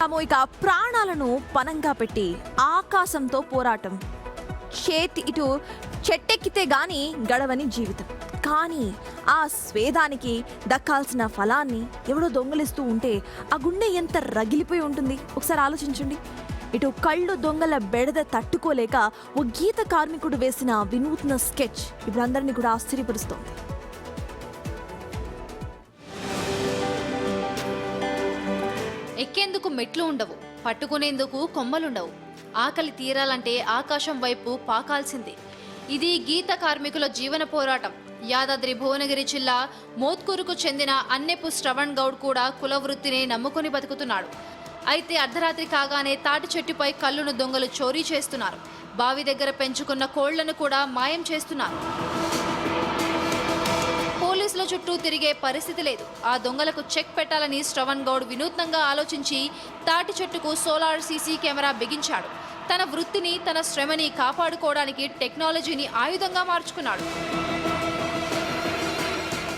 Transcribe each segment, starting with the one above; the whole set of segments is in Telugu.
సామూహిక ప్రాణాలను పనంగా పెట్టి ఆకాశంతో పోరాటం. ఇటు చెట్టెక్కితే గాని గడవని జీవితం. కానీ ఆ స్వేదానికి దక్కాల్సిన ఫలాన్ని ఎవడో దొంగలిస్తూ ఉంటే ఆ గుండె ఎంత రగిలిపోయి ఉంటుంది ఒకసారి ఆలోచించండి. ఇటు కళ్ళు దొంగల బెడద తట్టుకోలేక ఓ గీత కార్మికుడు వేసిన వినూత్న స్కెచ్ ఇప్పుడు అందరినీ కూడా ఆశ్చర్యపరుస్తోంది. ఎక్కేందుకు మెట్లు ఉండవు, పట్టుకునేందుకు కొమ్మలుండవు. ఆకలి తీరాలంటే ఆకాశం వైపు పాకాల్సిందే. ఇది గీత కార్మికుల జీవన పోరాటం. యాదాద్రి భువనగిరి జిల్లా మోత్కూరుకు చెందిన అన్నెపు శ్రవణ్ గౌడ్ కూడా కుల వృత్తిని నమ్ముకొని బతుకుతున్నాడు. అయితే అర్ధరాత్రి కాగానే తాటి చెట్టుపై కళ్ళును దొంగలు చోరీ చేస్తున్నారు. బావి దగ్గర పెంచుకున్న కోళ్లను కూడా మాయం చేస్తున్నారు. పోలీసుల చుట్టూ తిరిగే పరిస్థితి లేదు. ఆ దొంగలకు చెక్ పెట్టాలని శ్రవణ్ గౌడ్ వినూత్నంగా ఆలోచించి తాటి చెట్టుకు సోలార్ సీసీ కెమెరా బిగించాడు. తన వృత్తిని, తన శ్రమని కాపాడుకోవడానికి టెక్నాలజీని ఆయుధంగా మార్చుకున్నాడు.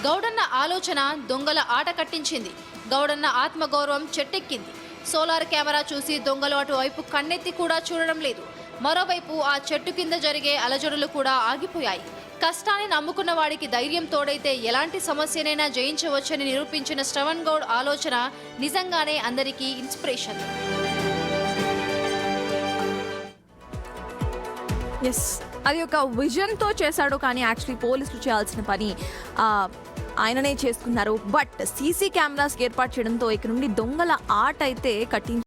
గౌడన్న ఆలోచన దొంగల ఆట కట్టించింది. గౌడన్న ఆత్మగౌరవం చెట్టెక్కింది. సోలార్ కెమెరా చూసి దొంగలు అటువైపు కన్నెత్తి కూడా చూడడం లేదు. మరోవైపు ఆ చెట్టు కింద జరిగే అలజడులు కూడా ఆగిపోయాయి. కష్టాన్ని నమ్ముకున్న వాడికి ధైర్యం తోడైతే ఎలాంటి సమస్యనైనా జయించవచ్చని నిరూపించిన శ్రవణ్ గౌడ్ ఆలోచన నిజంగానే అందరికీ ఇన్స్పిరేషన్. అది ఒక విజన్తో చేశాడు. కానీ యాక్చువల్లీ పోలీసులు చేయాల్సిన పని ఆయననే చేసుకున్నారు. బట్ సీసీ కెమెరాస్ ఏర్పాటు చేయడంతో ఇక్కడ నుండి దొంగల ఆట అయితే కట్టించారు.